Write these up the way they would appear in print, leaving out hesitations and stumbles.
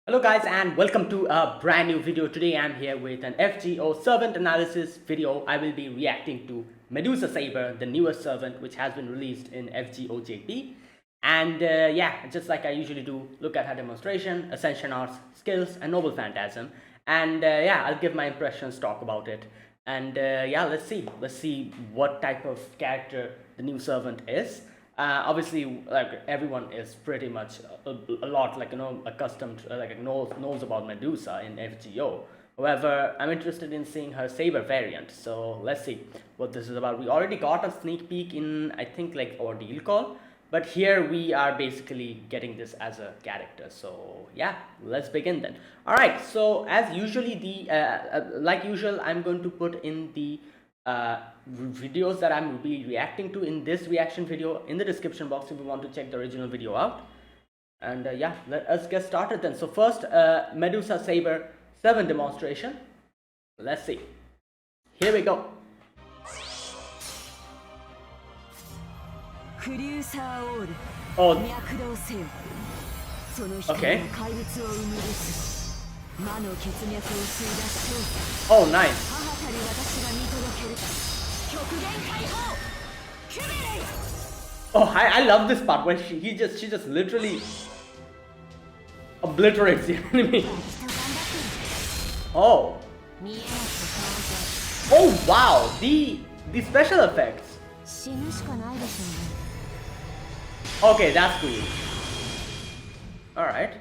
Hello guys and welcome to a brand new video. Today I'm here with an FGO servant analysis video. I will be reacting to Medusa Saber, the newest servant which has been released in FGO JP. And yeah, just like I usually do, look at her demonstration, Ascension arts, skills and noble phantasm. And yeah, I'll give my impressions, talk about it. And yeah, let's see what type of character the new servant is. Obviously, like everyone is pretty much a lot accustomed, knows about Medusa in FGO. However, I'm interested in seeing her Saber variant, so let's see what this is about. We already got a sneak peek in, I think, like Ordeal Call, but here we are basically getting this as a character. So yeah, let's begin then. All right, so as usually like usual, I'm going to put in the videos that I'm be reacting to in this reaction video in the description box if you want to check the original video out. And yeah, let us get started then. So first, Medusa Saber 7 demonstration. Let's see. Here we go. Oh, okay. Oh, nice. Oh, I love this part when she just literally obliterates the enemy. Oh. Oh wow, the special effects. Okay, that's cool. All right.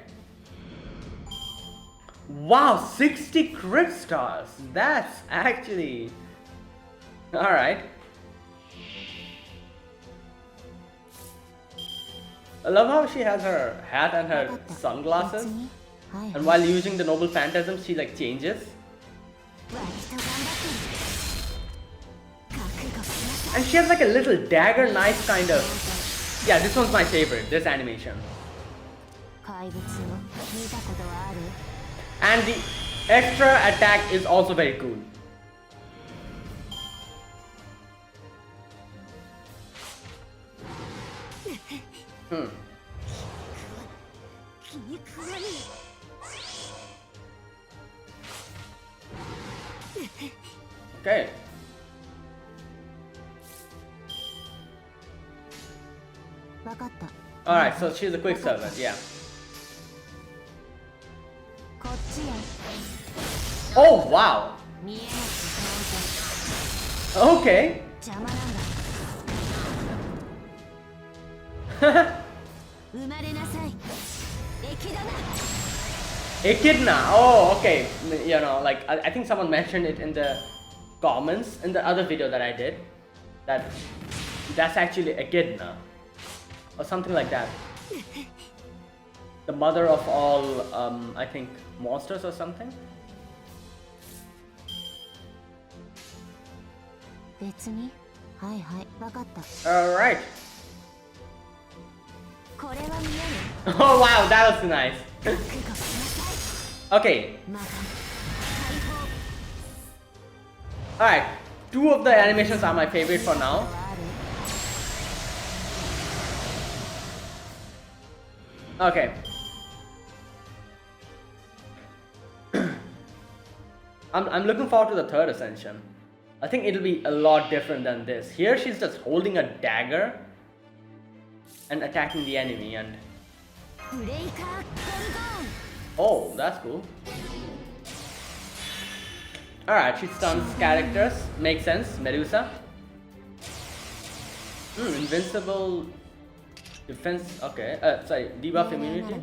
Wow, 60 crit stars. That's actually all right. I love how she has her hat and her sunglasses, and while using the noble phantasm, she like changes. And she has like a little dagger knife kind of. Yeah, this one's my favorite, this animation. And the extra attack is also very cool. Okay. Alright, so she's a quick servant, yeah. Oh wow! Okay. Echidna. Oh, okay. You know, like I think someone mentioned it in the comments in the other video that I did, that's actually Echidna or something like that. The mother of all, I think, monsters or something. Alright. Oh wow, that was nice. Okay. Alright, 2 of the animations are my favorite for now. Okay. I'm looking forward to the 3rd Ascension. I think it'll be a lot different than this. Here she's just holding a dagger and attacking the enemy and... Oh, that's cool. Alright, she stuns characters. Makes sense. Medusa. Invincible defense. Okay. Sorry. Debuff immunity.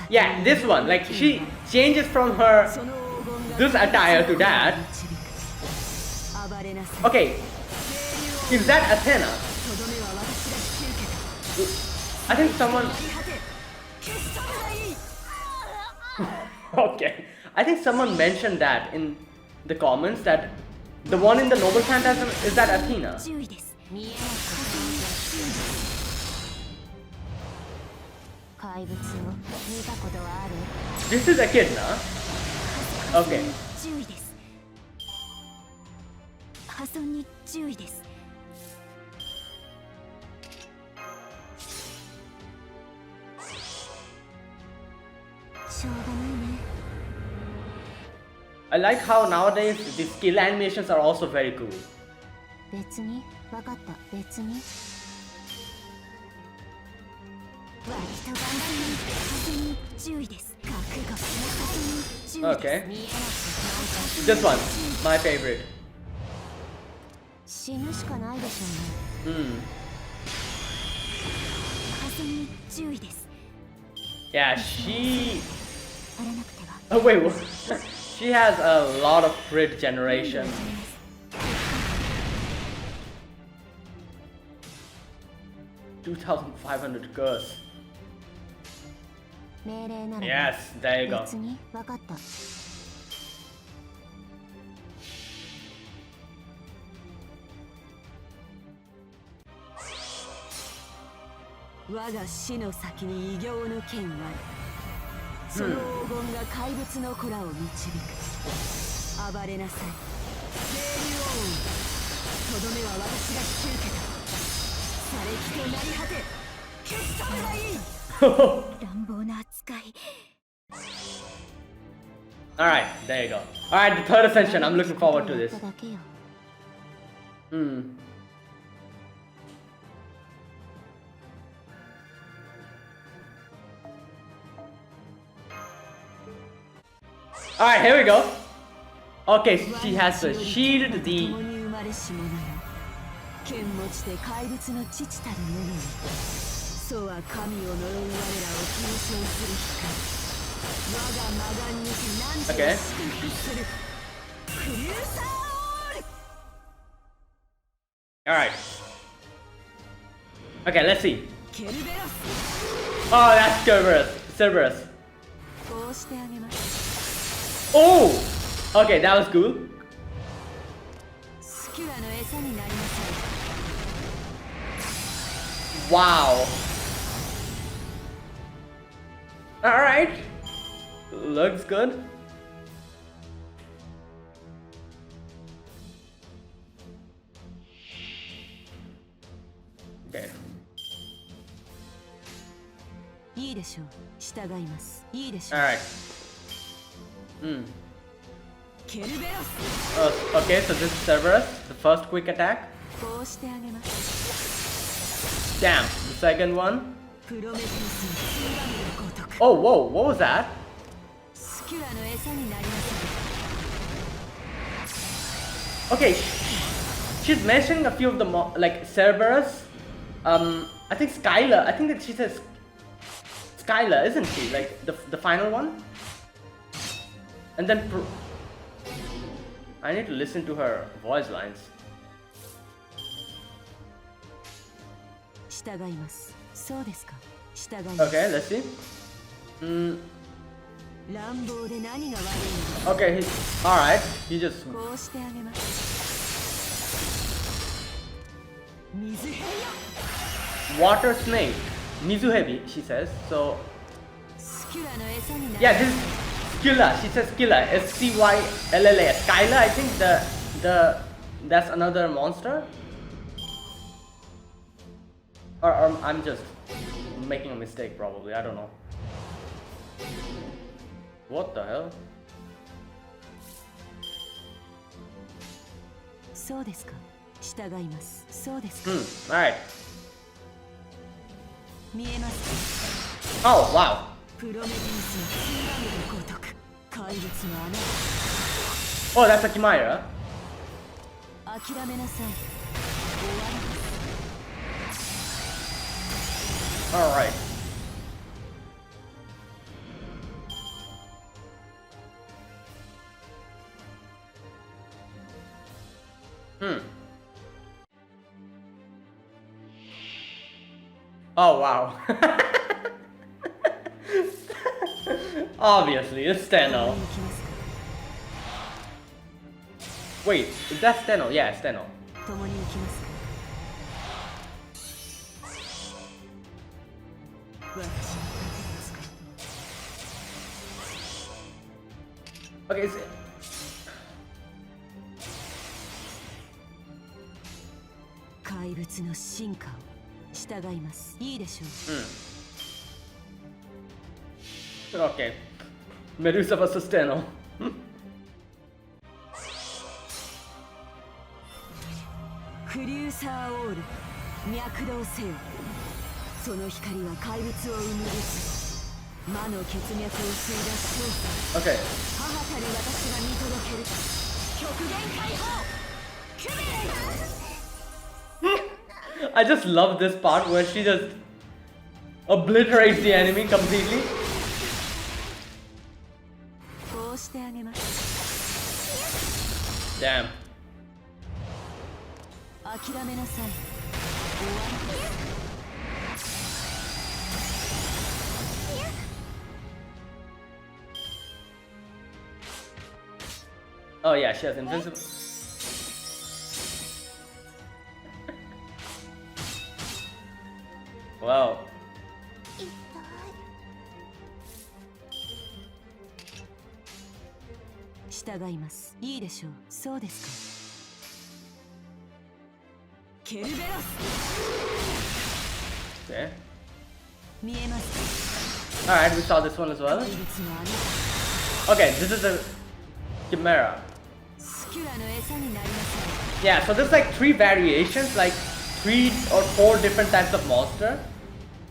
Yeah, this one. Like she changes from her this attire to that. Okay, is that Athena? I think someone... Okay, I think someone mentioned that in the comments that the one in the noble phantasm, is that Athena? This is Echidna. Okay. 注意です。破損に注意です。しょうがないね。I like how nowadays the skill animations are also very cool. 別に、わかった、別に。割と頑張りに、風に注意です。覚悟の風に注意です。Okay. 見えなくて This one, my favorite. 死ぬしかないでしょうね。風に注意です。Yeah, she. 荒れなくては。Oh wait, what? She has a lot of crit generation. $2,500 curse. 命令なら Yes, there you go. 別に分かった。我が死の先に異形の剣あり。その黄金が怪物の子らを導く。暴れなさい。清流王。とどめは私が引き受けた。されきとなり果て。消し去ればいい。乱暴な扱い。Alright, there you go. Alright, the third ascension. I'm looking forward to this. Alright, here we go. Okay, she has the shield, the... 剣持ちで怪物の父たる者にそうは神を呪う我らを継承する光我が魔眼にて何と祝福するクリューサーオール Alright. Okay, let's see. Oh, that's Cerberus. Cerberus. こうしてあげます Oh! Okay, that was cool. スキュラの餌になりなさい Wow. Alright. Looks good. Okay. いいでしょう従いますいいでしょう Alright. Okay, so this is Cerberus, the first quick attack. こうしてあげます Damn, the second one. プロメテウスの神のごとく Oh, whoa, what was that? スキュラの餌になりなさ Okay, she's mentioning a few of the like Cerberus. I think Skylar. I think that she says Skylar, isn't she? Like the final one. And then I need to listen to her voice lines. 従いますそうですか従います Okay, let's see. 乱暴で何が悪いの Okay, all right. He just こうしてあげます水ヘビ water snake. Mizuhebi, she says. So スキュラの餌になり yeah, this is Skylla. She says Skylla. Skylla. Skylla. I think that's another monster. Or I'm just making a mistake probably. I don't know. What the hell? そうですか従いますそうですか Alright. 見えます Oh, wow. プロメテウスの神のごとく怪物の穴 Oh, that's a Chimera. 諦めなさい終わります Alright. Oh, wow. Obviously, it's Steno. Wait, is that Steno? Yeah, Steno. 共に行きますか私の盾を使う Okay, 物の進化を従います。いいでしょう。Okay. Medusa vs. Tenno. クリューサーオール、脈動せよ。その光は怪物を生み出す。魔の血脈を吸い出す勝 Okay. 母たる私が見届ける。極限解放クベレ I just love this part where she just obliterates the enemy completely. こうしてあげます。 Damn. 諦めなさい。終わりです。Oh yeah, she has invincible. Wow. 従います。いいでしょう。そうですか。ケルベロス。 Okay. 見えます。 Alright, we saw this one as well. 怪物のあなた。 Okay, this is a Chimera. スキュラの餌になりません。 Yeah, so there's like 3 variations, like 3 or 4 different types of monster.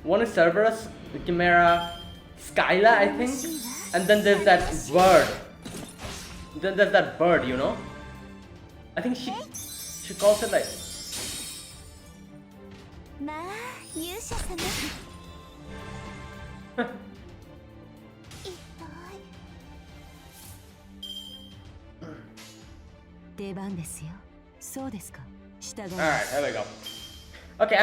One is Cerberus, the Chimera, Skyla, I think, and then there's that bird. Then there's that bird, you know. I think she calls it like. まあ、勇者様。出番ですよ。そうですか。従います。 Alright, here we go. Okay,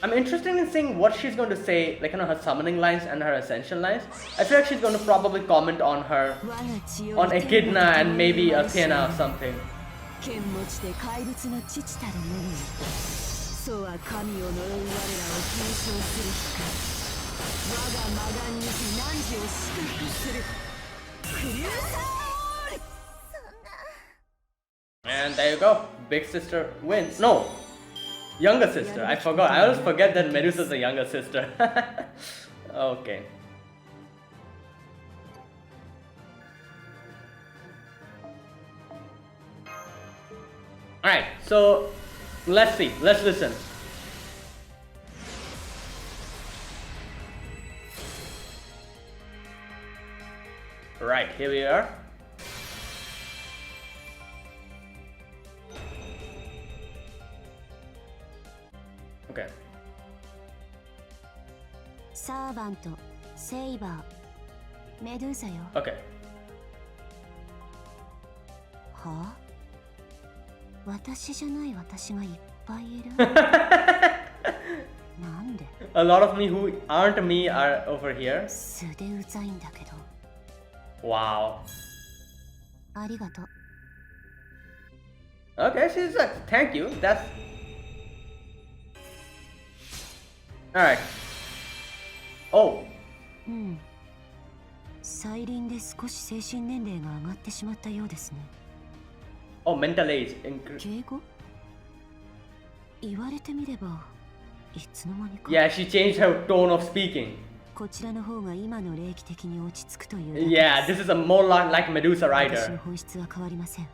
I'm interested in seeing what she's going to say, like, you know, her summoning lines and her ascension lines. I feel like she's going to probably comment on her, on Echidna and maybe Athena or something. 剣持ちで怪物の父たる者に、そうは神を呪う我らを継承する光。我が魔眼にて汝を祝福する。クリューサーオール。 And there you go. Big sister wins. No, younger sister. I forgot. I always forget that Medusa's the younger sister. Okay. Alright, so let's see. Let's listen. Right, here we are. Okay. サーバント、セイバー、メドゥーサよ。 Okay. はあ？私じゃない私がいっぱいいる。なんで？ A lot of me who aren't me are over here. 素でうざいんだけど。 Wow. ありがとう。 Okay, she's like, thank you. That's alright. Oh, うん。再臨で少し精神年齢が上がってしまったようですね。 oh, mental age. 敬語？言われてみれば、いつの間にか。 Yeah, she changed her tone of speaking. こちらの方が今の霊気的に落ち着くというだけです。 Yeah, this is a more like Medusa 私の Rider. 本質は変わりません。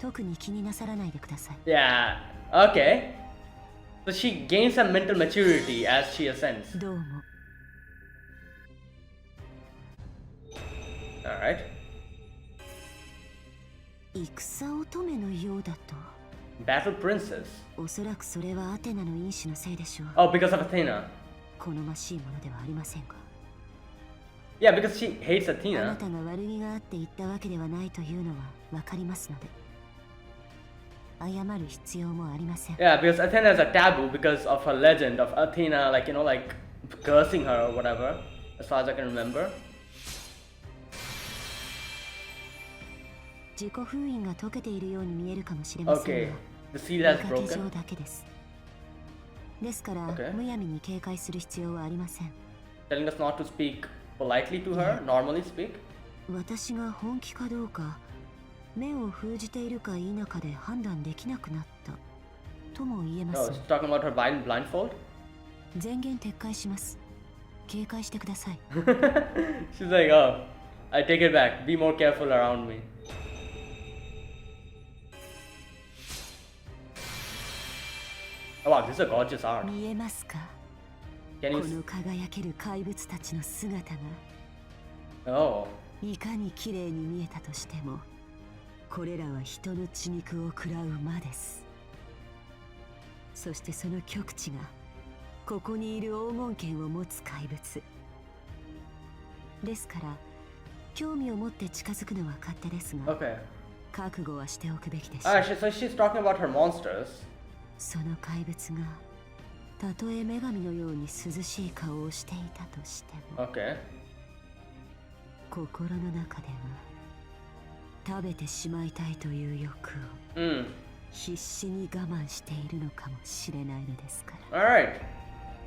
特に気になさらないでください。 Yeah, okay. So she gains some mental maturity as she ascends. どうも。 Alright. 戦乙女のようだと。 Battle Princess. おそらくそれはアテナの因子のせいでしょう。 Oh, because of Athena. 好ましいものではありませんか。 Yeah, because she hates あな Athena. たが悪気があって言ったわけではないというのはわかりますので。謝る必要もありません。 Yeah, because Athena is a taboo because of her legend of Athena, like, you know, like cursing her or whatever, as far as I can remember. 自己封印が解けているように見えるかもしれません Okay, が、 the seal has 見かけ broken. 上だけです。ですから、 Okay. むやみに警戒する必要はありません。 Telling us not to speak politely to her, normally speak. 私が本気かどうか、目を封じているか否かで判断できなくなったとも言えま Oh, す she's talking about her blindfold? 全言撤回します警戒してください She's like, oh, I take it back. Be more careful around me. Oh wow, this is a gorgeous art. 見えますか Can こ you... の輝ける怪物たちの姿が Oh. いかに綺麗に見えたとしてもこれらは人の血肉を食らう魔ですそしてその極地がここにいる黄金剣を持つ怪物ですから興味を持って近づくのは勝手ですが Okay. 覚悟はしておくべきでしょ Alright, so she's talking about her monsters. その怪物がたとえ女神のように涼しい顔をしていたとしても Okay. 心の中では食べてしまいたいという欲を Hmm. 必死に我慢しているのかもしれないのですから Alright.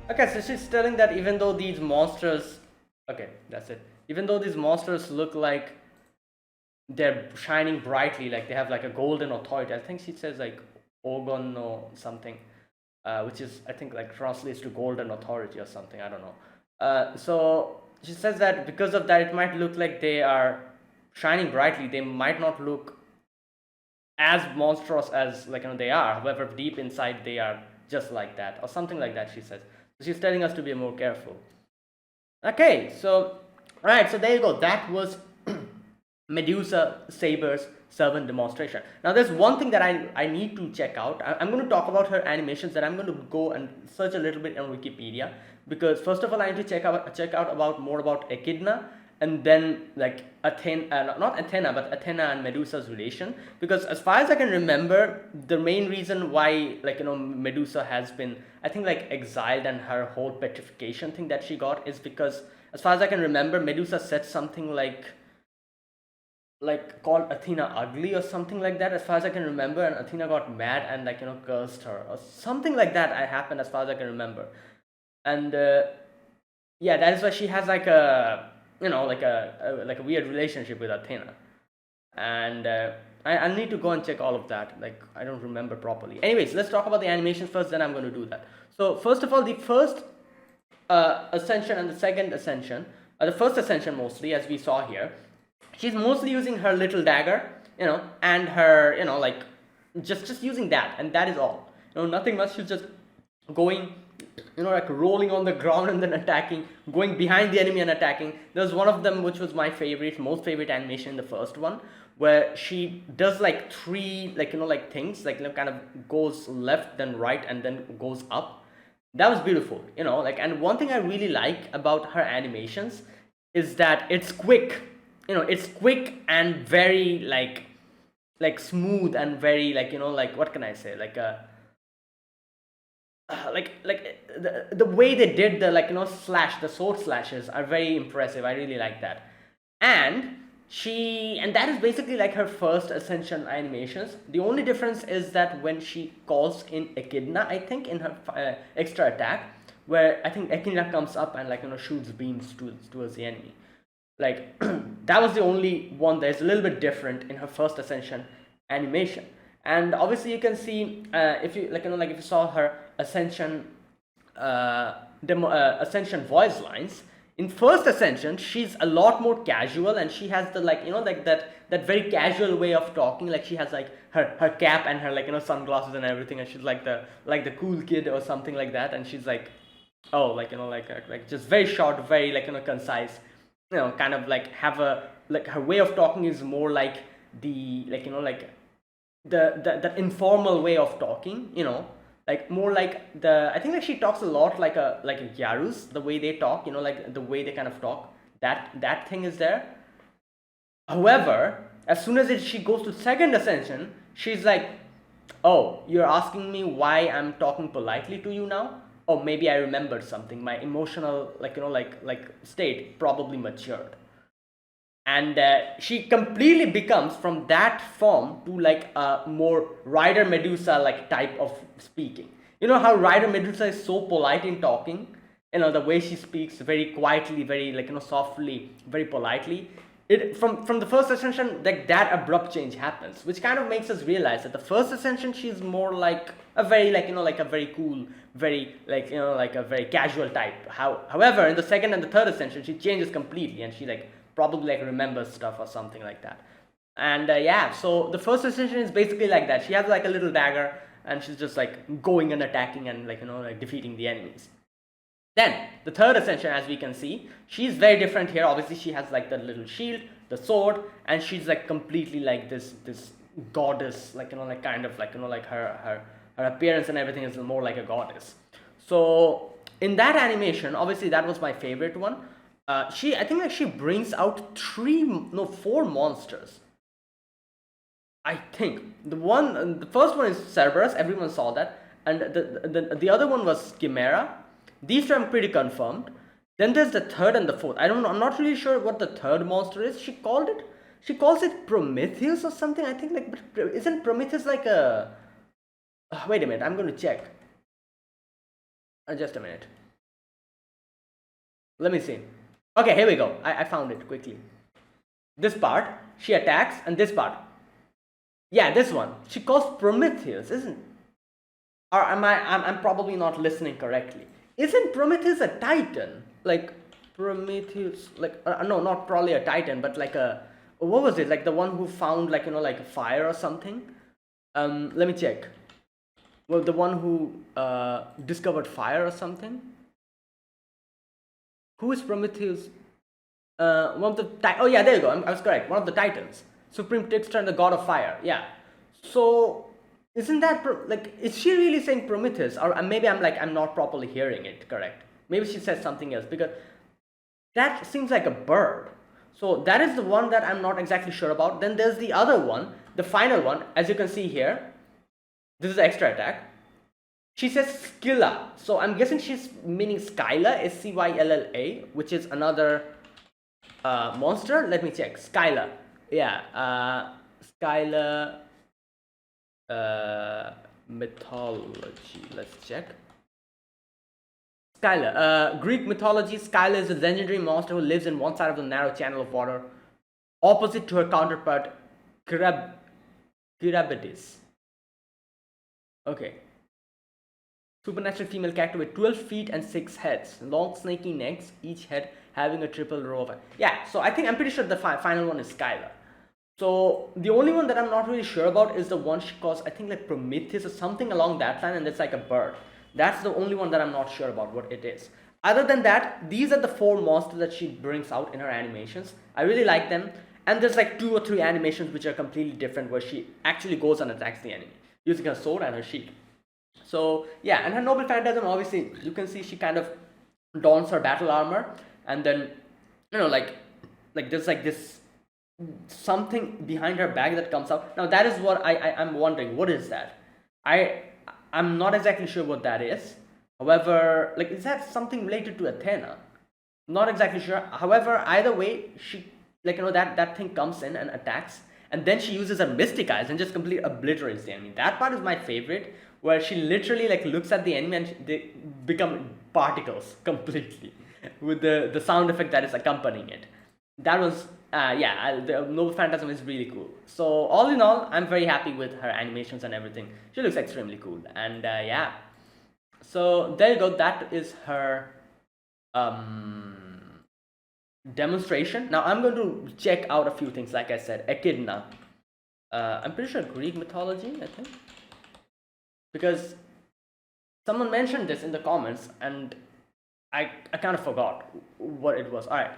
Okay, so she's telling that even though these monsters... Okay, that's it. Even though these monsters look like they're shining brightly, like they have like a golden authority. I think she says like Ogon or something, which is, I think, like translates to golden authority or something. I don't know. So she says that because of that, it might look like they are shining brightly. They might not look as monstrous as they are. However, deep inside they are just like that, or something like that. She says. So she's telling us to be more careful. Okay, so right, so there you go. That was Medusa Saber's servant demonstration. Now there's one thing that I need to check out. I'm going to talk about her animations, that I'm going to go and search a little bit on Wikipedia, because first of all I need to check out more about Echidna, and then like Athena, not Athena, but Athena and Medusa's relation. Because as far as I can remember, the main reason why Medusa has been, I think, like exiled, and her whole petrification thing that she got is because, as far as I can remember, Medusa said something like called Athena ugly or something like that, as far as I can remember, and Athena got mad and cursed her or something like that happened, as far as I can remember. And yeah, that is why she has like a like a weird relationship with Athena. And I need to go and check all of that. Like, I don't remember properly. Anyways, let's talk about the animation first, then I'm going to do that. So first of all, the first Ascension and the second Ascension, the first Ascension mostly, as we saw here, she's mostly using her little dagger, and her, like just using that, and that is all. Nothing much. She's just going, like rolling on the ground and then attacking, going behind the enemy and attacking. There's one of them which was my most favorite animation in the first one, where she does like three things, kind of goes left, then right, and then goes up. That was beautiful, and one thing I really like about her animations is that it's quick. It's quick and very like smooth and very what can I say, the way they did the the sword slashes are very impressive. I really like that. And that is basically like her first Ascension animations. The only difference is that when she calls in Echidna, I think, in her extra attack, where I think Echidna comes up and shoots beams towards the enemy. Like that was the only one that is a little bit different in her first Ascension animation. And obviously you can see if you if you saw her Ascension Ascension voice lines, in first Ascension she's a lot more casual, and she has the that very casual way of talking. Like she has like her cap and her sunglasses and everything, and she's like the cool kid or something like that. And she's like, oh, like just very short, very concise, kind of have a her way of talking is more like the the informal way of talking, more like I think she talks a lot like a Yarus, the way they talk, the way they kind of talk, that thing is there. However, as soon as she goes to second Ascension, she's like, oh, you're asking me why I'm talking politely to you now? Oh, maybe I remembered something. My emotional state probably matured. And she completely becomes from that form to a more Rider Medusa type of speaking. How Rider Medusa is so polite in talking, the way she speaks very quietly, very softly, very politely. from the first Ascension, like that abrupt change happens, which kind of makes us realize that the first Ascension, she's more like a very like a very cool, very like a very casual type. However, in the second and the third Ascension, she changes completely, and she like probably like remembers stuff or something like that. And yeah, so the first Ascension is basically like that. She has like a little dagger, and she's just like going and attacking and like like defeating the enemies. Then the third Ascension, as we can see, she's very different here. Obviously, she has like the little shield, the sword, and she's like completely like this goddess, like like kind of like like her appearance and everything is more like a goddess. So in that animation, obviously that was my favorite one. I think like she brings out four monsters. I think the first one is Cerberus. Everyone saw that, and the other one was Chimera. These two I'm pretty confirmed. Then there's the third and the fourth. I don't know. I'm not really sure what the third monster is. She calls it Prometheus or something. I think like, but isn't Prometheus like a? Wait a minute. I'm going to check. Just a minute. Let me see. Okay, here we go. I found it quickly. This part she attacks, and this part. Yeah, this one. She calls Prometheus, isn't? Or am I'm probably not listening correctly. Isn't Prometheus a titan? Like Prometheus, like no, not probably a titan, but like a, what was it? Like the one who found like like a fire or something. Let me check. Well, the one who discovered fire or something. Who is Prometheus? One of the oh yeah, there you go. I was correct. One of the titans, supreme trickster and the god of fire. Yeah. So isn't that like, is she really saying Prometheus, or maybe I'm not properly hearing it correct? Maybe she says something else, because that seems like a bird. So that is the one that I'm not exactly sure about. Then there's the other one, the final one, as you can see here. This is the extra attack. She says Scylla, so I'm guessing she's meaning Skylla, Scylla, which is another monster. Let me check. Skylla, yeah, Skylla. Mythology, let's check. Skylla, Greek mythology, Skylla is a legendary monster who lives in one side of the narrow channel of water, opposite to her counterpart Charybdis. Okay. Supernatural female character with 12 feet and 6 heads, long snaky necks, each head having a triple row of. Yeah, so I'm pretty sure the final one is Skylla. So the only one that I'm not really sure about is the one she calls, I think like Prometheus or something along that line, and it's like a bird. That's the only one that I'm not sure about what it is. Other than that, these are the four monsters that she brings out in her animations. I really like them. And there's like 2 or 3 animations which are completely different, where she actually goes and attacks the enemy using her sword and her shield. So yeah, and her noble phantasm, obviously you can see she kind of dons her battle armor, and then like there's like this something behind her back that comes out. Now that is what I'm wondering, what is that? I'm not exactly sure what that is. However, like, is that something related to Athena? Not exactly sure. However, either way, she like that thing comes in and attacks, and then she uses her mystic eyes and just completely obliterates the enemy. That part is my favorite, where she literally like looks at the enemy and they become particles completely with the sound effect that is accompanying it. That was the Noble Phantasm is really cool. So all in all, I'm very happy with her animations and everything. She looks extremely cool, and yeah. So there you go. That is her demonstration. Now I'm going to check out a few things. Like I said, Echidna. I'm pretty sure Greek mythology, I think, because someone mentioned this in the comments, and I kind of forgot what it was. All right.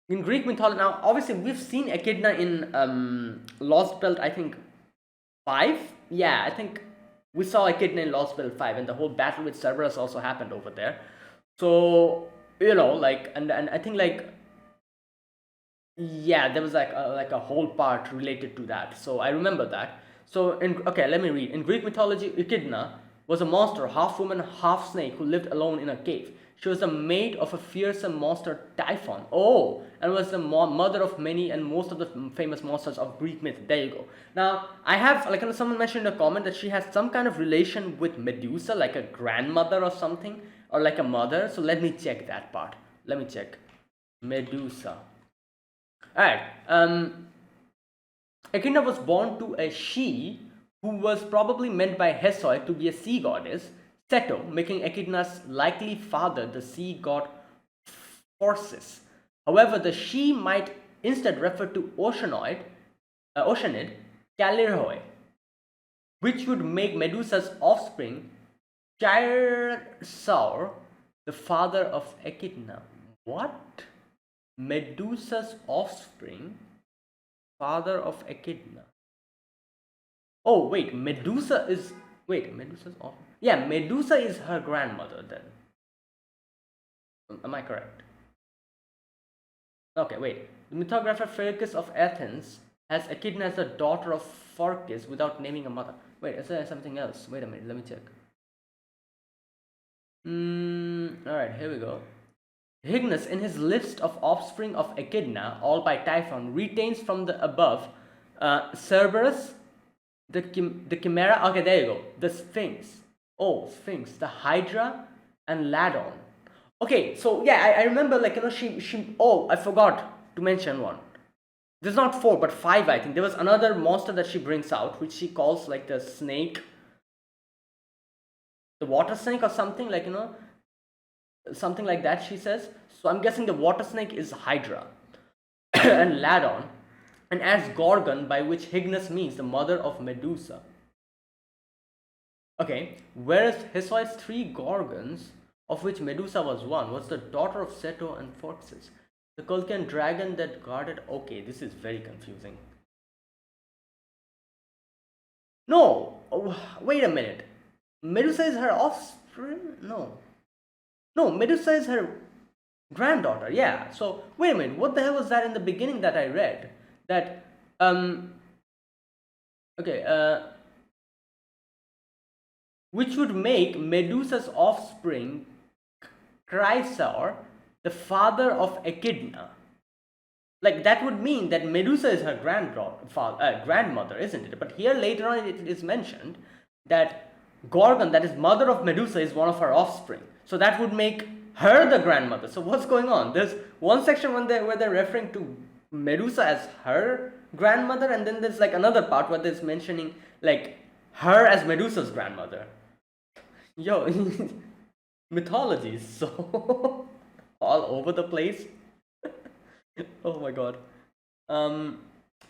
In Greek mythology, now obviously we've seen Echidna in Lost Belt, I think 5. Yeah, I think we saw Echidna in Lost Belt 5, and the whole battle with Cerberus also happened over there. So like, and I think like, yeah, there was like a whole part related to that. So I remember that. So okay, let me read. In Greek mythology, Echidna was a monster, half woman, half snake, who lived alone in a cave. She was the mate of a fearsome monster, Typhon. Oh, and was the mother of many and most of the famous monsters of Greek myth. There you go. Now, I have, like, someone mentioned in a comment that she has some kind of relation with Medusa, like a grandmother or something, or like a mother. So let me check that part. Let me check. Medusa. Alright, Echidna was born to a she who was probably meant by Hesiod to be a sea goddess, Ceto, making Echidna's likely father the sea god Phorcys. However, the she might instead refer to Oceanid Callirhoe, which would make Medusa's offspring Cheirosaur, the father of Echidna. What? Medusa's offspring, father of Echidna. Oh wait, Medusa's offspring. Yeah, Medusa is her grandmother then. Am I correct? Okay, wait. The mythographer Philocus of Athens has Echidna as the daughter of Phorcys without naming a mother. Wait, is there something else? Wait a minute, let me check. Alright, here we go. Hyginus, in his list of offspring of Echidna, all by Typhon, retains from the above Cerberus, the Chimera, okay, there you go, the Sphinx, the Hydra, and Ladon. Okay, so yeah, I remember, like, you know, I forgot to mention one. There's not 4, but 5, I think. There was another monster that she brings out, which she calls, like, the snake, the water snake or something, like, you know, something like that, she says. So I'm guessing the water snake is Hydra. And Ladon, and adds Gorgon, by which Hyginus means the mother of Medusa. Okay, whereas Hesiod's 3 Gorgons, of which Medusa was one, was the daughter of Ceto and Phorcys, the Colchian dragon that guarded. Okay, this is very confusing. No, wait a minute. Medusa is her offspring? No, Medusa is her granddaughter. Yeah. So wait a minute. What the hell was that in the beginning that I read? That which would make Medusa's offspring Chrysaor the father of Echidna. Like, that would mean that Medusa is her grandmother, isn't it? But here later on it is mentioned that Gorgon, that is mother of Medusa, is one of her offspring. So that would make her the grandmother. So what's going on? There's one section where they're referring to Medusa as her grandmother, and then there's like another part where there's mentioning like her as Medusa's grandmother. Yo, mythology is so all over the place. Oh my god.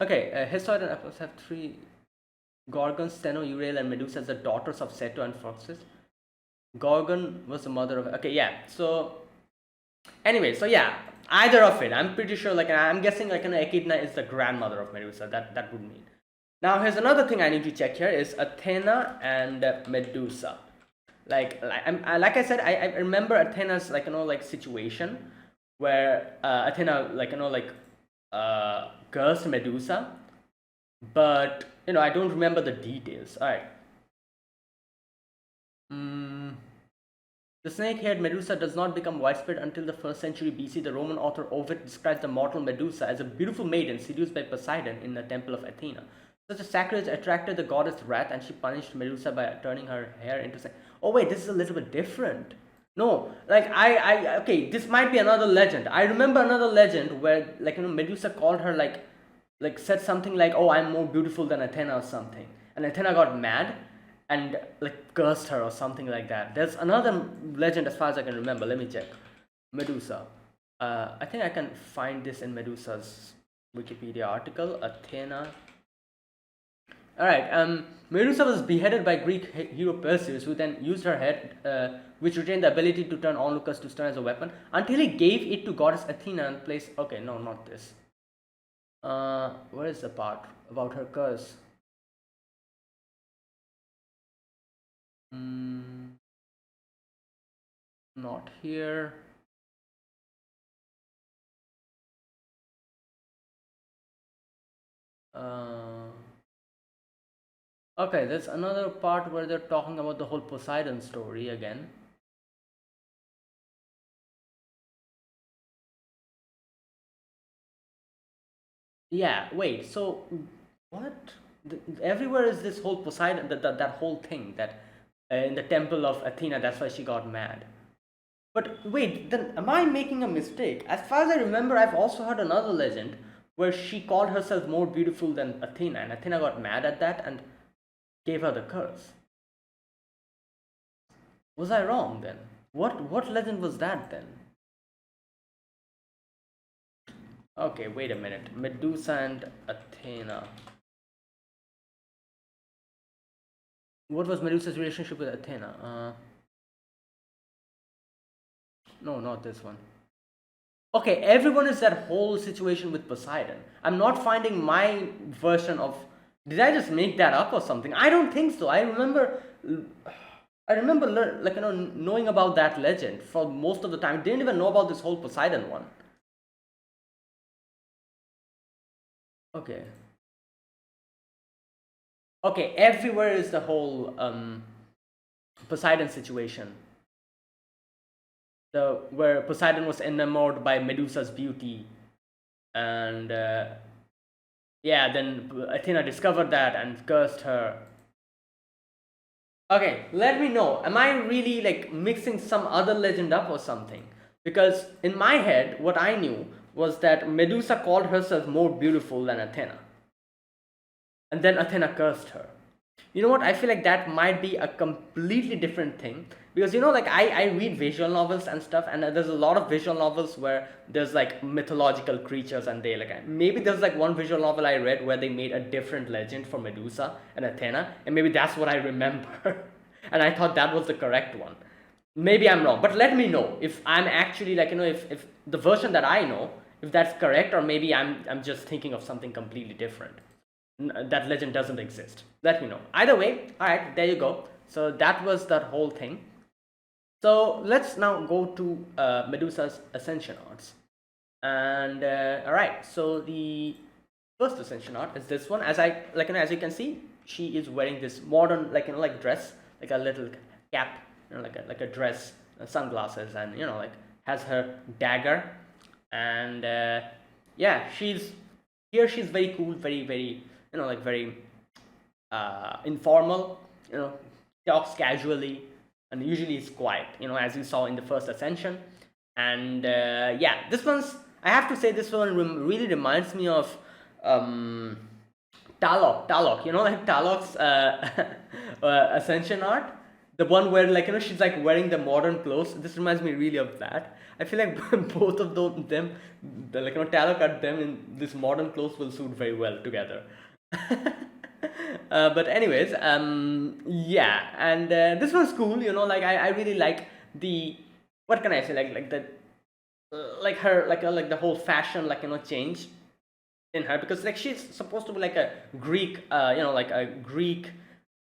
Okay, Hesiod and Apollos have 3 Gorgons, Steno, Uriel, and Medusa as the daughters of Ceto and Phorcys. Gorgon was the mother of. Okay, yeah. So, anyway, so yeah, either of it. I'm pretty sure. Like, I'm guessing like Echidna is the grandmother of Medusa. That would mean. Now, here's another thing I need to check here is Athena and Medusa. Like I said, I remember Athena's situation where Athena cursed Medusa, but I don't remember the details. All right. The snake-haired Medusa does not become widespread until the 1st century BC. The Roman author Ovid describes the mortal Medusa as a beautiful maiden seduced by Poseidon in the temple of Athena. Such a sacrilege attracted the goddess wrath, and she punished Medusa by turning her hair into snake. Oh wait, this is a little bit different. No, like okay, this might be another legend. I remember another legend where Medusa called her said something like, "Oh, I'm more beautiful than Athena" or something, and Athena got mad and cursed her or something like that. There's another legend as far as I can remember. Let me check. Medusa. I think I can find this in Medusa's Wikipedia article. Athena. Alright, Medusa was beheaded by Greek hero Perseus, who then used her head, which retained the ability to turn onlookers to stone as a weapon, until he gave it to goddess Athena and placed. Okay, no, not this. Where is the part about her curse? Not here. Okay, there's another part where they're talking about the whole Poseidon story again. Yeah, wait, so what? Everywhere is this whole Poseidon, that whole thing that in the temple of Athena, that's why she got mad. But wait, then am I making a mistake? As far as I remember, I've also heard another legend where she called herself more beautiful than Athena, and Athena got mad at that and gave her the curse. Was I wrong then? What legend was that then? Okay, wait a minute. Medusa and Athena. What was Medusa's relationship with Athena? No, not this one. Okay, everyone is that whole situation with Poseidon. I'm not finding my version of. Did I just make that up or something? I don't think so. I remember like knowing about that legend for most of the time. Didn't even know about this whole Poseidon one. Okay. Okay, everywhere is the whole Poseidon situation. Where Poseidon was enamored by Medusa's beauty, and yeah, then Athena discovered that and cursed her. Okay, let me know. Am I really like mixing some other legend up or something? Because in my head, what I knew was that Medusa called herself more beautiful than Athena, and then Athena cursed her. You know what? I feel like that might be a completely different thing, because like I read visual novels and stuff, and there's a lot of visual novels where there's like mythological creatures, and they like, maybe there's like one visual novel I read where they made a different legend for Medusa and Athena, and maybe that's what I remember. And I thought that was the correct one. Maybe I'm wrong, but let me know if I'm actually like if the version that I know, if that's correct, or maybe I'm just thinking of something completely different. That legend doesn't exist. Let me know. Either way, all right, there you go. So that was that whole thing. So let's now go to Medusa's Ascension arts. And all right, so the first Ascension art is this one. As as you can see, she is wearing this modern like dress, like a little cap, like a dress, sunglasses, and like has her dagger, and yeah, she's very cool, very like very informal, talks casually, and usually is quiet, as you saw in the first Ascension. And yeah, this one's, I have to say, this one really reminds me of Talok, like Talok's Ascension art, the one where she's like wearing the modern clothes. This reminds me really of that. I feel like both of them, Talok and them in this modern clothes will suit very well together. But anyways, yeah, and this one's cool. Like I really like the, what can I say, like the like her like the whole fashion change in her, because she's supposed to be like a Greek like a Greek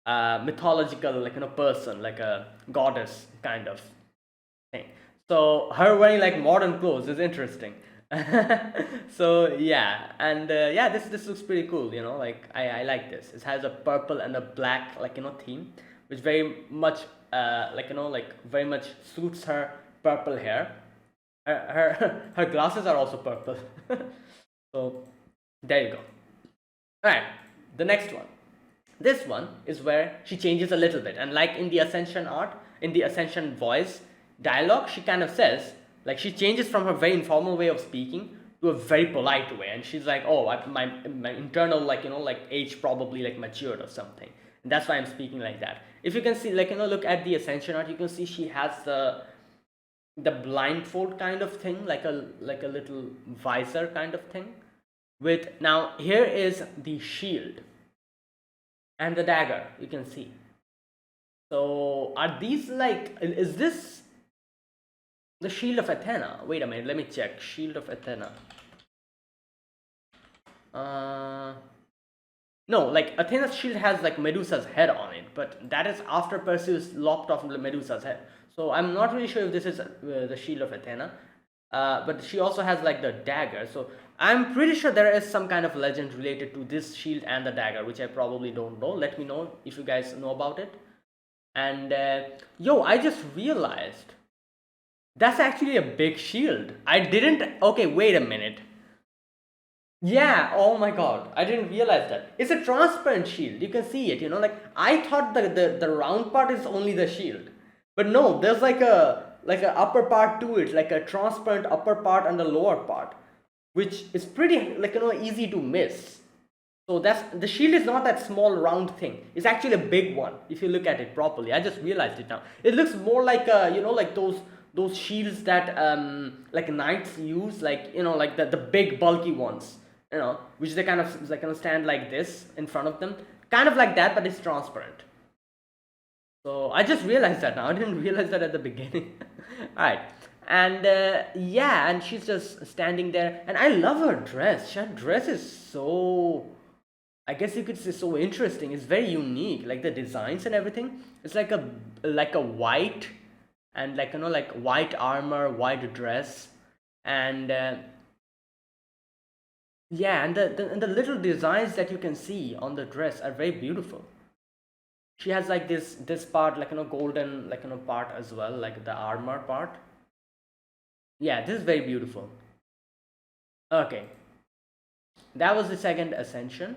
mythological person, like a goddess kind of thing. So her wearing like modern clothes is interesting. So yeah, and yeah, this looks pretty cool. Like I like this. It has a purple and a black theme, which very much very much suits her purple hair. Her glasses are also purple. So there you go. All right, the next one. This one is where she changes a little bit, and like in the Ascension art, in the Ascension voice dialogue, she kind of says, like, she changes from her very informal way of speaking to a very polite way, and she's like, oh, my internal age probably matured or something, and that's why I'm speaking like that. If you can see, look at the Ascension art, you can see she has the blindfold kind of thing, like a little visor kind of thing. With, now here is the shield and the dagger, you can see. So are these is this the shield of Athena? Wait a minute, let me check. Shield of Athena. No, Athena's shield has Medusa's head on it, but that is after Perseus lopped off Medusa's head. So I'm not really sure if this is the shield of Athena. But she also has the dagger. So I'm pretty sure there is some kind of legend related to this shield and the dagger, which I probably don't know. Let me know if you guys know about it. And yo, I just realized that's actually a big shield. I didn't. Okay, wait a minute. Yeah, oh my god, I didn't realize that. It's a transparent shield. You can see it, I thought the round part is only the shield. But no, there's like a upper part to it, like a transparent upper part and a lower part. which is pretty like easy to miss. So that's the shield is not that small round thing. It's actually a big one if you look at it properly. I just realized it now. It looks more like like those shields that like knights use, like like the big bulky ones, which they kind of stand like this in front of them, kind of like that, but it's transparent. So I just realized that now. I didn't realize that at the beginning. All right. And yeah, and she's just standing there, and I love her dress. Her dress is so, I guess you could say, so interesting. It's very unique, like the designs and everything. It's like a white and like white armor, white dress, and yeah, and the little designs that you can see on the dress are very beautiful. She has like this part, like golden, like part as well, like the armor part. Yeah, this is very beautiful. Okay, that was the second ascension.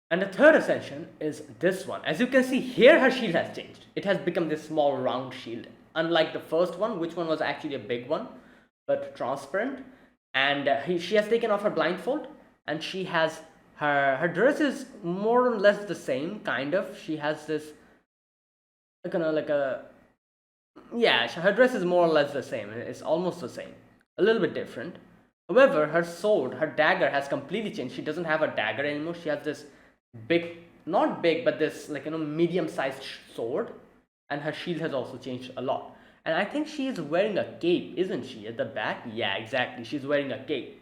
And the third ascension is this one. As you can see here, her shield has changed. It has become this small round shield, unlike the first one, which one was actually a big one but transparent. And she has taken off her blindfold, and she has her dress is more or less the same, kind of. She has this like a, yeah, her dress is more or less the same. It's almost the same, a little bit different. However, her sword, her dagger has completely changed. She doesn't have a dagger anymore. She has this big, not big, but this like medium-sized sword, and her shield has also changed a lot. And I think she is wearing a cape, isn't she, at the back? Yeah, exactly. She's wearing a cape.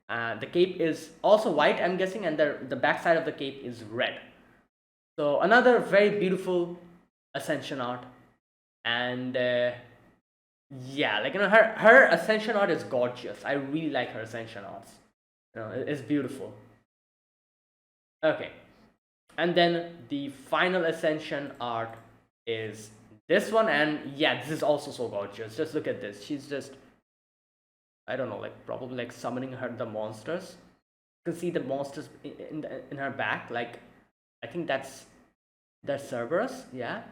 The cape is also white, I'm guessing, and the back side of the cape is red. So another very beautiful ascension art. And yeah, like her ascension art is gorgeous. I really like her ascension arts. It's beautiful. Okay, and then the final ascension art is this one, and yeah, this is also so gorgeous. Just look at this. She's just, I don't know, like probably like summoning the monsters. You can see the monsters in her back. Like, I think that's Cerberus, yeah,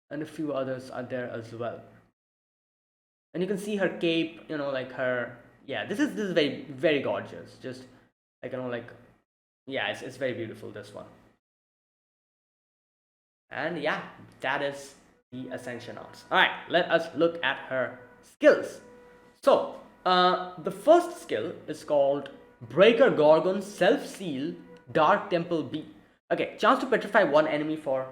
and a few others are there as well. And you can see her cape, like her, yeah, this is very, very gorgeous. Just like like, yeah, it's very beautiful, this one. And yeah, that is the ascension arts. All right, let us look at her skills. So the first skill is called Breaker Gorgon Self Seal Dark Temple B. Okay, chance to petrify one enemy for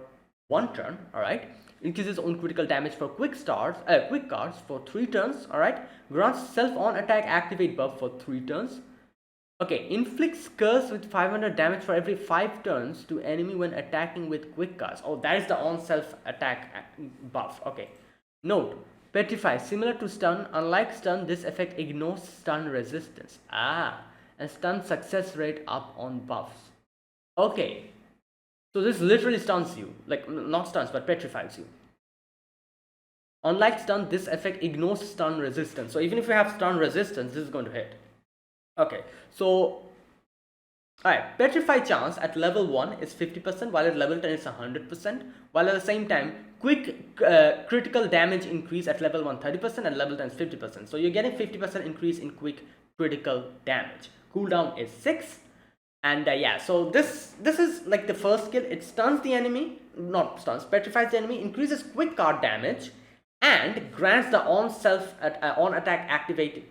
one turn. All right, increases own critical damage for quick cards for 3 turns. All right, grants self on attack activate buff for 3 turns. Okay, inflicts curse with 500 damage for every 5 turns to enemy when attacking with quick cards. Oh, that is the on self attack buff. Okay. Note, petrify, similar to stun. Unlike stun, this effect ignores stun resistance. And stun success rate up on buffs. Okay, so this literally stuns you, like not stuns but petrifies you. Unlike stun, this effect ignores stun resistance. So even if you have stun resistance, this is going to hit. Okay, so alright, petrify chance at level 1 is 50%, while at level 10 it's 100%, while at the same time quick critical damage increase at level 1 30% and level 10 is 50%. So you're getting 50% increase in quick critical damage. Cooldown is 6. And yeah, so this is like the first skill. It stuns the enemy, not stuns, petrifies the enemy, increases quick card damage, and grants the on attack activated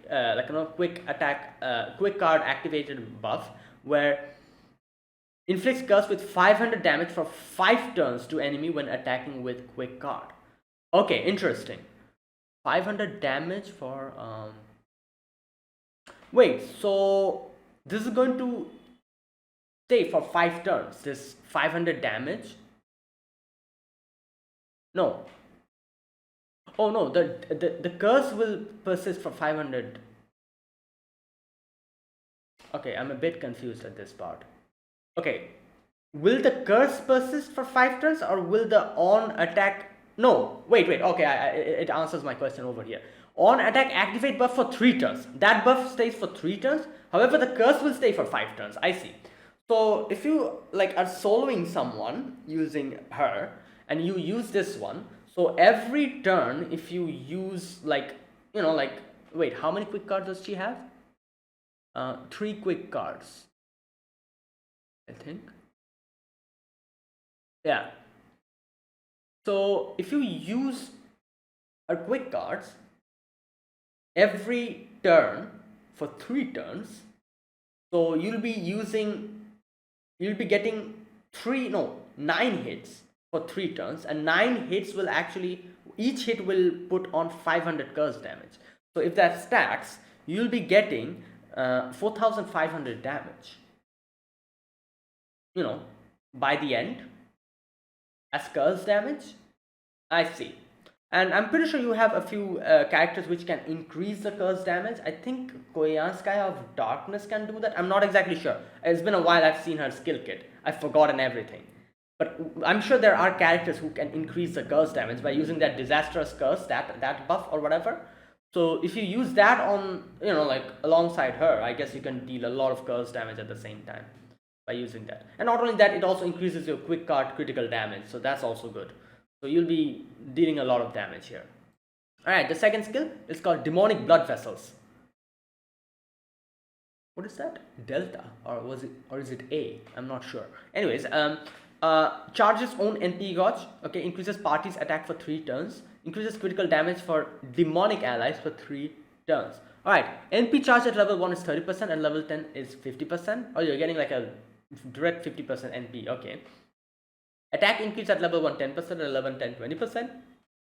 quick card activated buff, where inflicts curse with 500 damage for 5 turns to enemy when attacking with quick card. Okay, interesting. 500 damage for wait, so this is going to stay for 5 turns, this 500 damage? No. Oh no, the curse will persist for 500. Okay, I'm a bit confused at this part. Okay, will the curse persist for 5 turns, or will the on attack... No, wait, okay, it answers my question over here. On attack activate buff for 3 turns. That buff stays for 3 turns. However, the curse will stay for 5 turns. I see. So if you like are soloing someone using her, and you use this one, so every turn if you use like Wait, how many quick cards does she have? 3 quick cards, I think. Yeah. So if you use her quick cards every turn for 3 turns, so you'll be getting 9 hits for 3 turns, and 9 hits will actually, each hit will put on 500 curse damage. So if that stacks, you'll be getting 4500 damage, by the end as curse damage. I see. And I'm pretty sure you have a few characters which can increase the curse damage. I think Koyanskaya of Darkness can do that. I'm not exactly sure. It's been a while I've seen her skill kit. I've forgotten everything. But I'm sure there are characters who can increase the curse damage by using that disastrous curse, that buff or whatever. So if you use that on, like alongside her, I guess you can deal a lot of curse damage at the same time by using that. And not only that, it also increases your quick card critical damage. So that's also good. So you'll be dealing a lot of damage here. Alright, the second skill is called Demonic Blood Vessels. What is that? Delta? Or is it A? I'm not sure. Anyways, charges own NP gauge. Okay, increases party's attack for 3 turns. Increases critical damage for demonic allies for 3 turns. Alright, NP charge at level 1 is 30% and level 10 is 50%. Oh, you're getting like a direct 50% NP. Okay. Attack increase at level 1 10% and level 10 20%,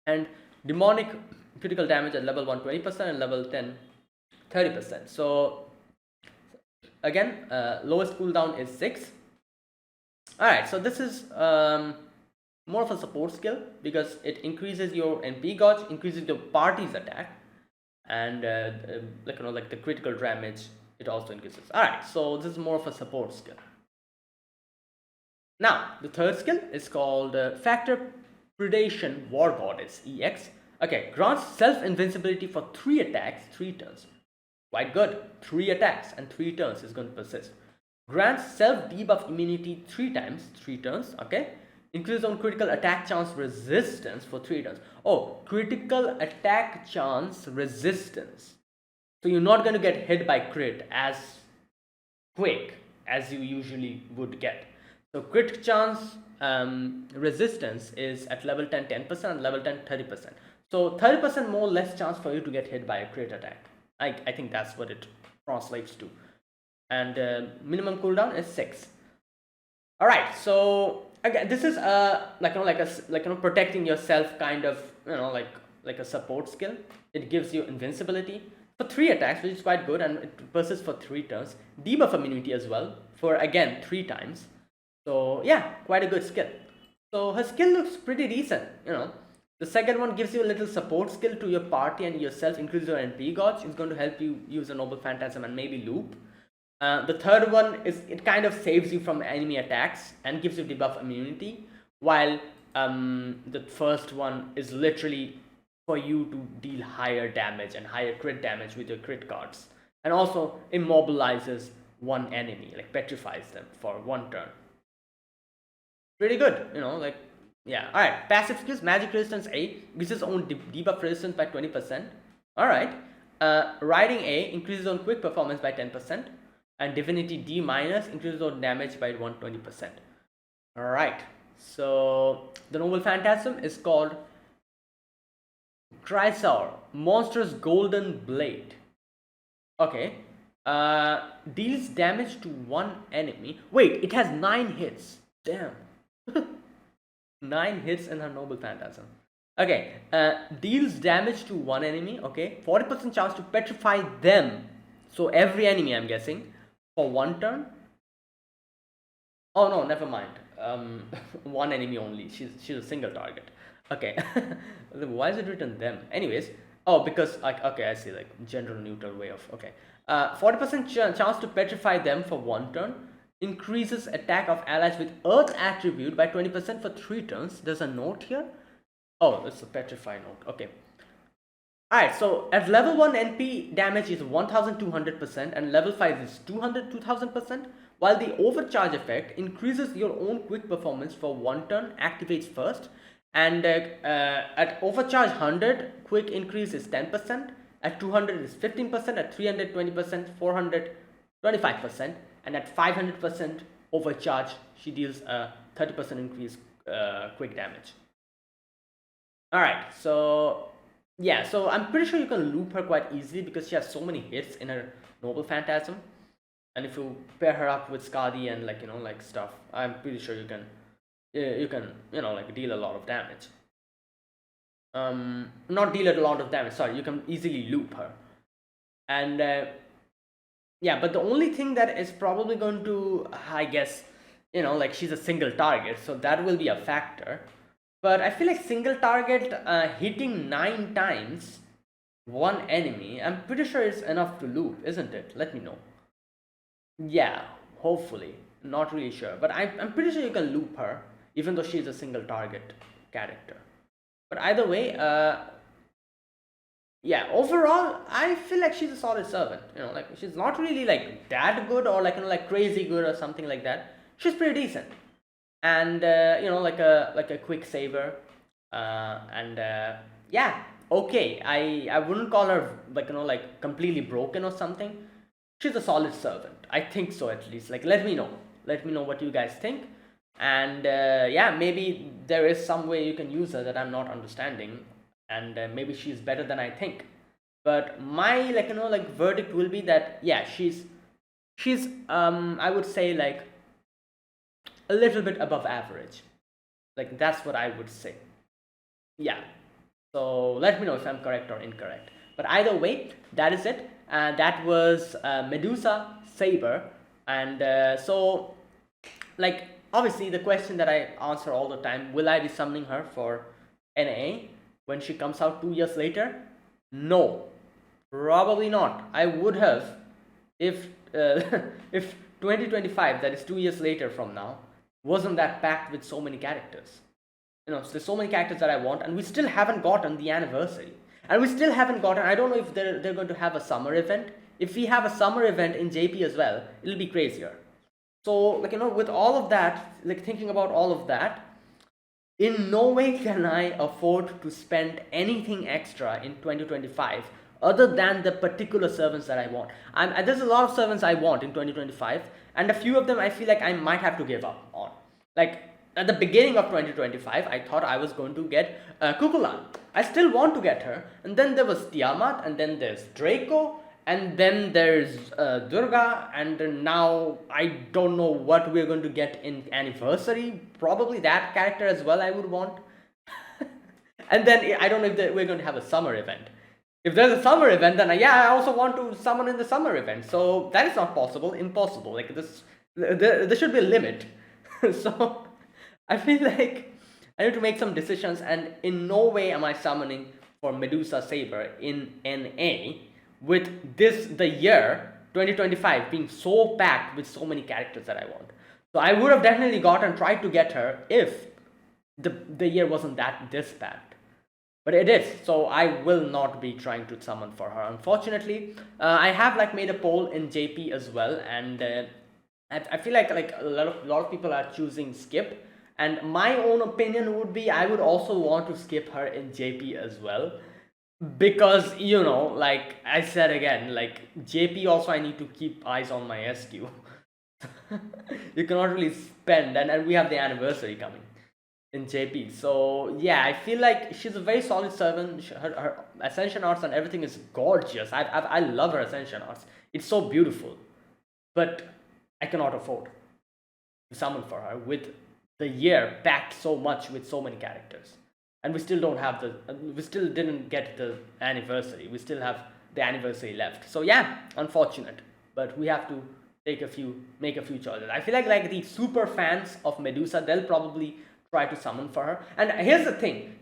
and demonic critical damage at level 1 20% and level 10 30%. So again, lowest cooldown is 6. Alright, so this is more of a support skill because it increases your NP gauge, increases your party's attack, and like the critical damage it also increases. Alright, so this is more of a support skill. Now, the third skill is called Factor Predation War Goddess EX. Okay, grants self-invincibility for 3 attacks, 3 turns. Quite good. 3 attacks and 3 turns is going to persist. Grants self-debuff immunity 3 times, 3 turns. Okay. Increases on critical attack chance resistance for 3 turns. Oh, critical attack chance resistance. So you're not going to get hit by crit as quick as you usually would get. So crit chance resistance is at level 10 10% and level 10 30%. So 30% more less chance for you to get hit by a crit attack. I think that's what it translates to. And minimum cooldown is 6. All right. So again, this is protecting yourself kind of, like a support skill. It gives you invincibility for 3 attacks, which is quite good, and it persists for 3 turns. Debuff immunity as well for again 3 times. So yeah, quite a good skill. So her skill looks pretty decent, The second one gives you a little support skill to your party and yourself, increases your NP gauge. It's going to help you use a Noble Phantasm and maybe loop. The third one is it kind of saves you from enemy attacks and gives you debuff immunity, while the first one is literally for you to deal higher damage and higher crit damage with your crit cards, and also immobilizes one enemy, like petrifies them for 1 turn. Pretty good, yeah. Alright, passive skills, magic resistance A, gives its own debuff resistance by 20%. Alright, riding A increases on quick performance by 10%, and divinity D minus increases on damage by 120%. Alright, so the Noble Phantasm is called Chrysaor, Monstrous Golden Blade. Okay, deals damage to 1 enemy. Wait, it has 9 hits. Damn. 9 hits in her Noble Phantasm. Okay, deals damage to 1 enemy. Okay, 40% chance to petrify them. So every enemy, I'm guessing, for 1 turn. Oh no, never mind. 1 enemy only. She's a single target. Okay. Why is it written them? Anyways, oh, because okay, I see, like general neutral way of, okay. 40% chance to petrify them for 1 turn. Increases attack of allies with Earth attribute by 20% for 3 turns. There's a note here. Oh, it's a petrify note. Okay. Alright, so at level 1 NP damage is 1200% and level 5 is 2000%, while the overcharge effect increases your own quick performance for 1 turn, activates first, and at overcharge 100, quick increase is 10%, At 200 is 15%, at 300 20%, 400 25%, and at 500% overcharge she deals a 30% increase quick damage. Alright, so yeah, so I'm pretty sure you can loop her quite easily because she has so many hits in her Noble Phantasm. And if you pair her up with Skadi and like stuff, I'm pretty sure you can like deal a lot of damage. Not deal a lot of damage, sorry, you can easily loop her. And yeah, but the only thing that is probably going to, I guess, like she's a single target, so that will be a factor. But I feel like single target hitting 9 times one enemy, I'm pretty sure it's enough to loop, isn't it? Let me know. Yeah, hopefully. Not really sure, but I'm pretty sure you can loop her, even though she's a single target character. But either way, yeah, overall, I feel like she's a solid servant. Like she's not really like that good or like crazy good or something like that. She's pretty decent, and like a quick saver, and yeah, okay. I wouldn't call her like completely broken or something. She's a solid servant. I think so, at least. Like, let me know what you guys think, and yeah, maybe there is some way you can use her that I'm not understanding, and maybe she's better than I think. But my verdict will be that yeah, she's I would say like a little bit above average. Like that's what I would say. Yeah. So let me know if I'm correct or incorrect. But either way, that is it. That was Medusa Saber, and so like obviously the question that I answer all the time: will I be summoning her for NA when she comes out 2 years later? No, probably not. I would have if if 2025, that is 2 years later from now, wasn't that packed with so many characters. So there's so many characters that I want, and we still haven't gotten the anniversary. And we still haven't gotten, I don't know if they're going to have a summer event. If we have a summer event in JP as well, it'll be crazier. So with all of that, thinking about all of that, in no way can I afford to spend anything extra in 2025 other than the particular servants that I want. There's a lot of servants I want in 2025, and a few of them I feel like I might have to give up on. Like at the beginning of 2025, I thought I was going to get Kukulan. I still want to get her, and then there was Tiamat, and then there's Draco, and then there's Durga, and now I don't know what we're going to get in anniversary. Probably that character as well I would want. And then I don't know if we're going to have a summer event. If there's a summer event, then yeah, I also want to summon in the summer event. So that is not possible, impossible. Like this, there should be a limit. So I feel like I need to make some decisions, and in no way am I summoning for Medusa Saber in NA with the year 2025 being so packed with so many characters that I want. So I would have definitely tried to get her if the year wasn't this packed. But it is, so I will not be trying to summon for her, unfortunately. I have made a poll in JP as well, and I feel like a lot of people are choosing skip. And my own opinion would be I would also want to skip her in JP as well. Because, like I said again, JP also I need to keep eyes on my SQ. You cannot really spend, and we have the anniversary coming in JP. So yeah, I feel like she's a very solid servant. Her Ascension arts and everything is gorgeous. I love her Ascension arts. It's so beautiful. But I cannot afford to summon for her with the year packed so much with so many characters, and we still didn't get the anniversary. We still have the anniversary left. So yeah, unfortunate, but we have to make a few choices. I feel like the super fans of Medusa, they'll probably try to summon for her. And here's the thing,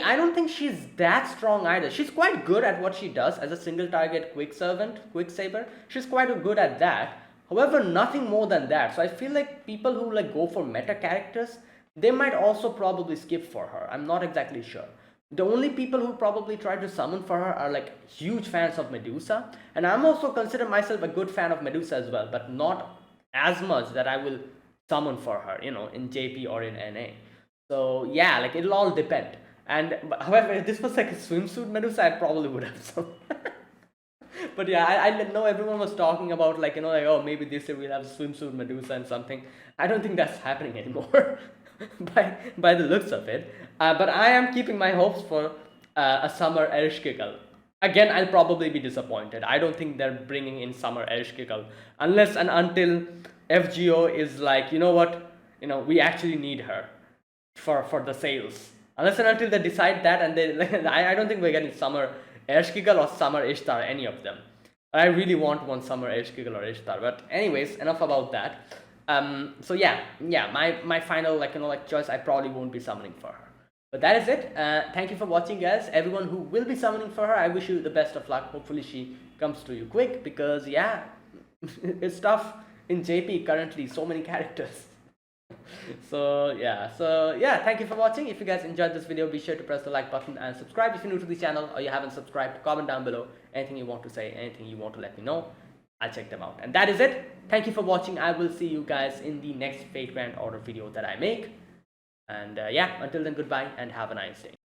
I don't think she's that strong either. She's quite good at what she does as a single target quick saber. She's quite good at that. However, nothing more than that. So I feel like people who go for meta characters, they might also probably skip for her. I'm not exactly sure. The only people who probably try to summon for her are huge fans of Medusa, and I'm also consider myself a good fan of Medusa as well, but not as much that I will summon for her, in JP or in NA. So yeah, it'll all depend. And however, if this was a swimsuit Medusa, I probably would have. So But yeah, I know everyone was talking about, like, like, oh, maybe this year we'll have swimsuit Medusa and something. I don't think that's happening anymore by the looks of it. But I am keeping my hopes for a summer Ereshkigal. Again, I'll probably be disappointed. I don't think they're bringing in summer Ereshkigal unless and until FGO is like, you know what, we actually need her for the sales. Unless and until they decide that, and they, I don't think we're getting summer Ereshkigal or summer Ishtar, any of them. I really want one summer Ereshkigal or Ishtar. But anyways, enough about that. So yeah, my final choice, I probably won't be summoning for her. But that is it. Thank you for watching, guys. Everyone who will be summoning for her, I wish you the best of luck. Hopefully she comes to you quick, because yeah, it's tough in JP currently, so many characters. So yeah, thank you for watching. If you guys enjoyed this video, be sure to press the like button and subscribe if you're new to the channel or you haven't subscribed. Comment down below anything you want to say, anything you want to let me know. I'll check them out. And that is it. Thank you for watching. I will see you guys in the next Fate Grand Order video that I make. And yeah, until then, goodbye and have a nice day.